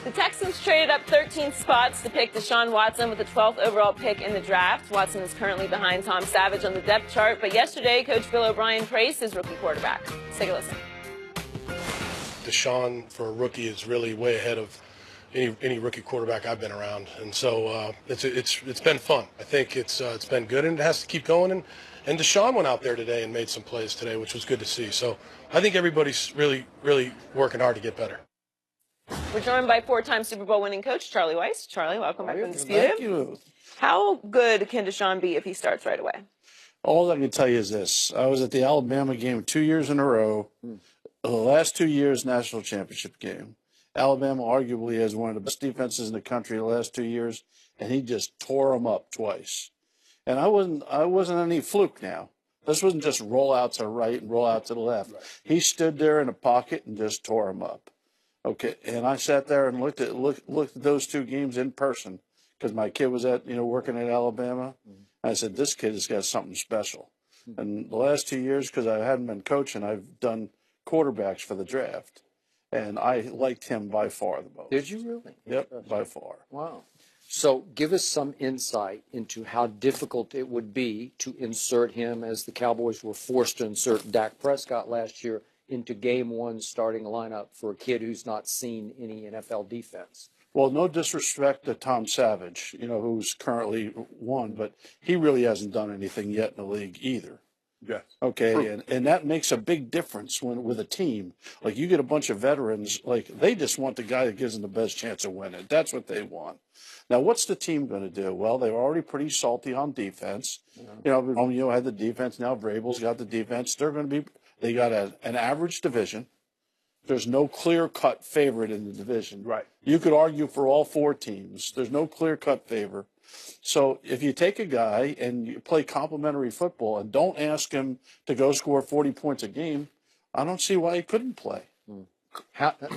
The Texans traded up 13 spots to pick Deshaun Watson with the 12th overall pick in the draft. Watson is currently behind Tom Savage on the depth chart, but yesterday, Coach Bill O'Brien praised his rookie quarterback. Let's take a listen. Deshaun, for a rookie, is really way ahead of any rookie quarterback I've been around, and so it's been fun. I think it's been good, and it has to keep going. And Deshaun went out there today and made some plays today, which was good to see. So I think everybody's really working hard to get better. We're joined by four-time Super Bowl winning coach Charlie Weiss. Charlie, welcome back to Undisputed. Thank you. How good can Deshaun be if he starts right away? All I can tell you is this. I was at the Alabama game 2 years in a row. The last 2 years, national championship game. Alabama arguably has one of the best defenses in the country the last 2 years, and he just tore them up twice. And I wasn't any fluke now. This wasn't just roll out to right and roll out to the left. Right. He stood there in a pocket and just tore them up. Okay, and I sat there and looked at those two games in person because my kid was working at Alabama. I said, this kid has got something special. And the last 2 years, because I hadn't been coaching, I've done quarterbacks for the draft, and I liked him by far the most. Did you really? Yep, by far. Wow. So give us some insight into how difficult it would be to insert him, as the Cowboys were forced to insert Dak Prescott last year, into game one starting lineup for a kid who's not seen any NFL defense. Well, no disrespect to Tom Savage, who's currently one, but he really hasn't done anything yet in the league either. Yeah. Okay, and that makes a big difference with a team. Like, you get a bunch of veterans, like, they just want the guy that gives them the best chance of winning. That's what they want. Now, what's the team going to do? Well, they're already pretty salty on defense. Romeo had the defense. Now Vrabel's got the defense. They got an average division. There's no clear-cut favorite in the division. Right. You could argue for all four teams. There's no clear-cut favor. So if you take a guy and you play complementary football and don't ask him to go score 40 points a game, I don't see why he couldn't play.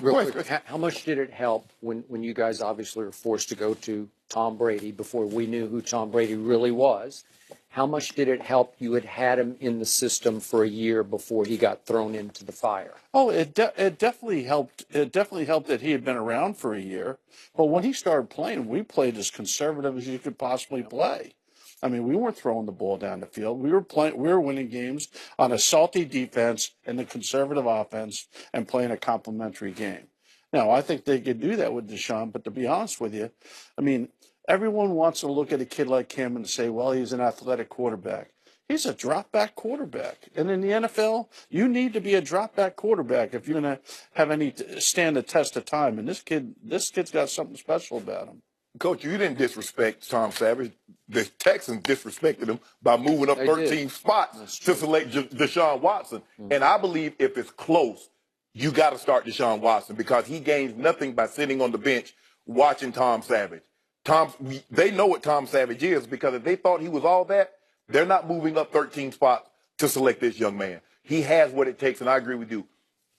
Real quick, how much did it help when you guys obviously were forced to go to Tom Brady before we knew who Tom Brady really was? How much did it help you had him in the system for a year before he got thrown into the fire? Oh, it definitely helped. It definitely helped that he had been around for a year. But when he started playing, we played as conservative as you could possibly play. I mean, we weren't throwing the ball down the field. We were winning games on a salty defense and a conservative offense and playing a complementary game. Now, I think they could do that with Deshaun, but to be honest with you, I mean, everyone wants to look at a kid like him and say, well, he's an athletic quarterback. He's a drop-back quarterback. And in the NFL, you need to be a drop-back quarterback if you're going to have any stand the test of time. And this kid's got something special about him. Coach, you didn't disrespect Tom Savage. The Texans disrespected him by moving up 13 spots to select Deshaun Watson. And I believe if it's close, you got to start Deshaun Watson because he gains nothing by sitting on the bench watching Tom Savage. They know what Tom Savage is because if they thought he was all that, they're not moving up 13 spots to select this young man. He has what it takes, and I agree with you.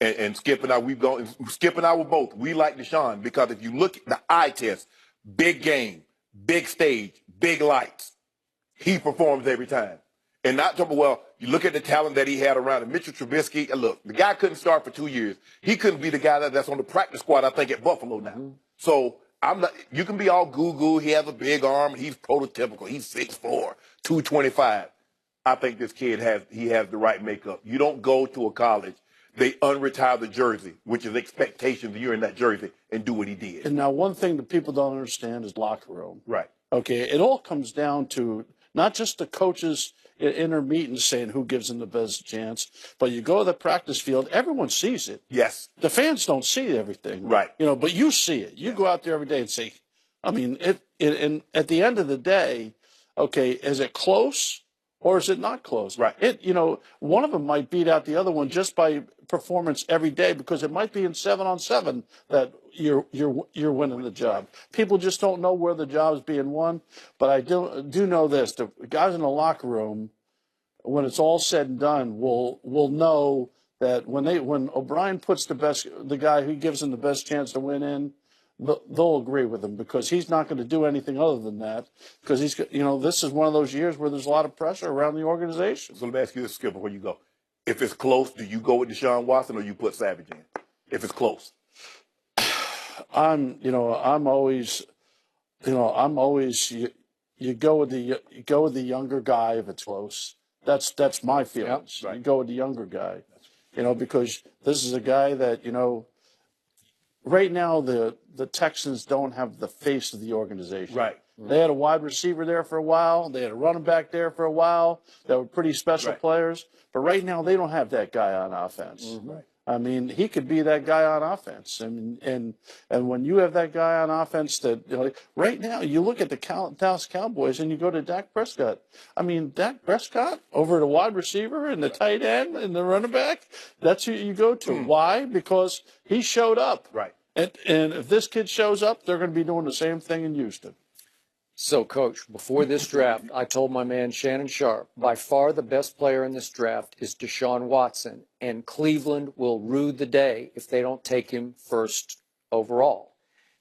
And Skip and I, Skip and I were both. We like Deshaun because if you look at the eye test, big game, big stage, big lights, he performs every time. And not talking, well, you look at the talent that he had around him. Mitchell Trubisky, look, the guy couldn't start for 2 years. He couldn't be the guy that's on the practice squad, I think, at Buffalo now. So you can be all goo-goo. He has a big arm. He's prototypical. He's 6'4", 225. I think this kid has the right makeup. You don't go to a college. They unretire the jersey, which is expectations you're in that jersey, and do what he did. And now one thing that people don't understand is locker room. Right. Okay, it all comes down to not just the coaches in their meetings saying who gives them the best chance, but you go to the practice field, everyone sees it. Yes. The fans don't see everything. Right. But you see it. You go out there every day and say, I mean, and at the end of the day, okay, is it close or is it not close? Right. One of them might beat out the other one just by performance every day because it might be in 7-on-7 that you're winning the job. People just don't know where the job is being won. But I do know this: the guys in the locker room, when it's all said and done, will know that when O'Brien puts the guy who gives them the best chance to win in, they'll agree with him because he's not going to do anything other than that because this is one of those years where there's a lot of pressure around the organization. So let me ask you this, Skip, before you go. If it's close, do you go with Deshaun Watson or you put Savage in? If it's close. I'm always, you go with the younger guy if it's close. That's my feelings. Yep, right. You go with the younger guy, because this is a guy that, right now the Texans don't have the face of the organization. Right. They had a wide receiver there for a while. They had a running back there for a while. That were pretty special players. But right now they don't have that guy on offense. Right. I mean, he could be that guy on offense. And when you have that guy on offense that, right now you look at the Dallas Cowboys and you go to Dak Prescott. I mean, Dak Prescott over the wide receiver and the tight end and the running back, that's who you go to. Why? Because he showed up. Right. And if this kid shows up, they're going to be doing the same thing in Houston. So, Coach, before this draft, I told my man Shannon Sharp, by far the best player in this draft is Deshaun Watson, and Cleveland will rue the day if they don't take him first overall.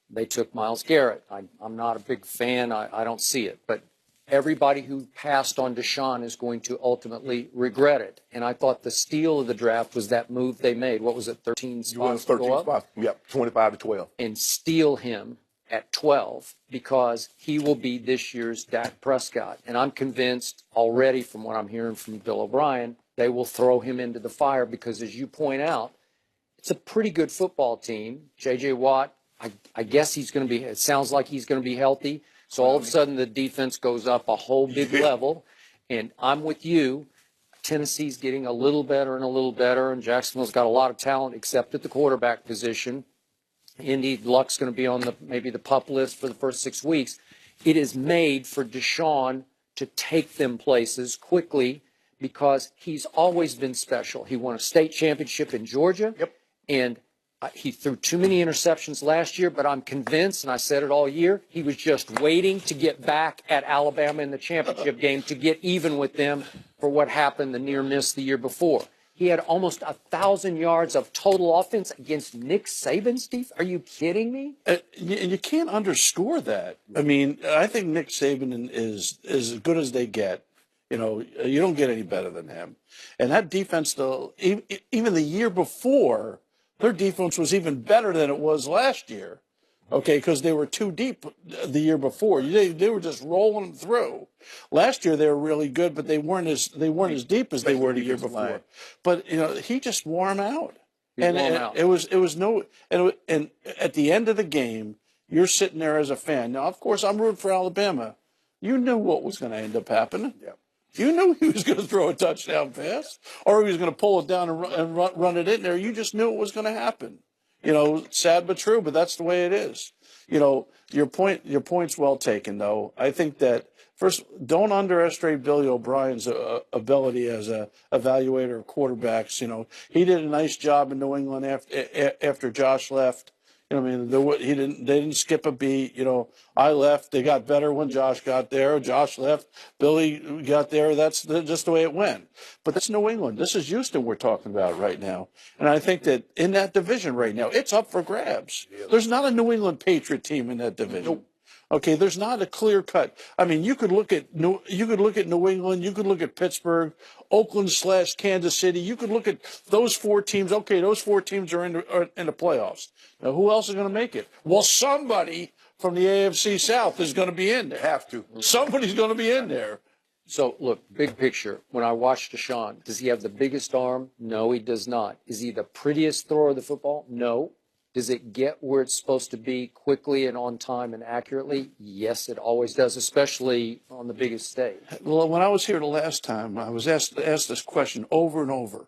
They took Myles Garrett. I'm not a big fan. I don't see it. But everybody who passed on Deshaun is going to ultimately regret it. And I thought the steal of the draft was that move they made. What was it, 13 spots? You won 13 spots. Yep, 25 to 12. And steal him at 12 because he will be this year's Dak Prescott. And I'm convinced already from what I'm hearing from Bill O'Brien, they will throw him into the fire because, as you point out, it's a pretty good football team. J.J. Watt, I guess he's going to be – it sounds like he's going to be healthy. So all of a sudden the defense goes up a whole big level. And I'm with you. Tennessee's getting a little better and a little better, and Jacksonville's got a lot of talent except at the quarterback position. Indy, Luck's going to be on maybe the PUP list for the first 6 weeks. It is made for Deshaun to take them places quickly because he's always been special. He won a state championship in Georgia. Yep. And he threw too many interceptions last year, but I'm convinced, and I said it all year, he was just waiting to get back at Alabama in the championship game to get even with them for what happened, the near miss the year before. He had almost 1,000 yards of total offense against Nick Saban, Steve. Are you kidding me? You can't underscore that. I mean, I think Nick Saban is as good as they get. You don't get any better than him. And that defense, though, even the year before, their defense was even better than it was last year. Okay, because they were too deep the year before. They were just rolling them through. Last year they were really good, but they weren't as deep as they were the year before. But he just wore them out. And at the end of the game, you're sitting there as a fan. Now, of course, I'm rooting for Alabama. You knew what was going to end up happening. Yeah. You knew he was going to throw a touchdown pass, or he was going to pull it down and run it in there. You just knew it was going to happen. Sad but true, but that's the way it is. Your point's well taken, though. I think that, first, don't underestimate Billy O'Brien's ability as a evaluator of quarterbacks. He did a nice job in New England after Josh left. They didn't skip a beat. I left. They got better when Josh got there. Josh left. Billy got there. That's just the way it went. But that's New England. This is Houston we're talking about right now. And I think that in that division right now, it's up for grabs. There's not a New England Patriot team in that division. Nope. Okay, there's not a clear cut. I mean, you could look at New England, you could look at Pittsburgh, Oakland/Kansas City. You could look at those four teams. Okay, those four teams are in the playoffs. Now, who else is going to make it? Well, somebody from the AFC South is going to be in there. Have to. Somebody's going to be in there. So, look, big picture. When I watch Deshaun, does he have the biggest arm? No, he does not. Is he the prettiest thrower of the football? No. Does it get where it's supposed to be quickly and on time and accurately? Yes, it always does, especially on the biggest stage. Well, when I was here the last time, I was asked this question over and over.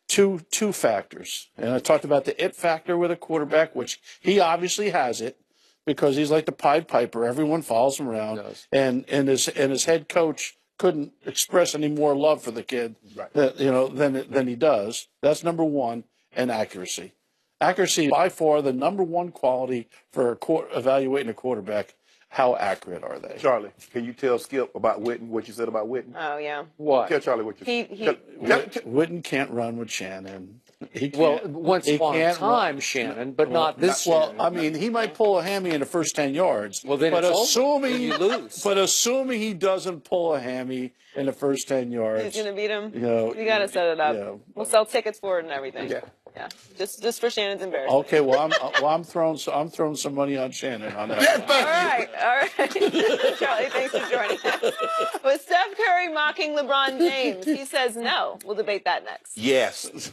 Two factors. And I talked about the it factor with a quarterback, which he obviously has it because he's like the Pied Piper. Everyone follows him around. And his head coach couldn't express any more love for the kid than he does. That's number one. And accuracy. Accuracy is by far the number one quality for evaluating a quarterback. How accurate are they? Charlie, can you tell Skip about Witten, what you said about Witten? Oh, yeah. What? Tell Charlie what you said. Witten can't run with Shannon. Once upon a time, Shannon, but not this Shannon. Well, I mean, he might pull a hammy in the first 10 yards. Well, then you lose. But assuming he doesn't pull a hammy in the first 10 yards. He's going to beat him. You got to set it up. Yeah. We'll sell tickets for it and everything. Yeah. Yeah, just for Shannon's embarrassment. Okay, well, I'm throwing some money on Shannon on that. All right. Charlie, thanks for joining us. Was Steph Curry mocking LeBron James? He says no. We'll debate that next. Yes.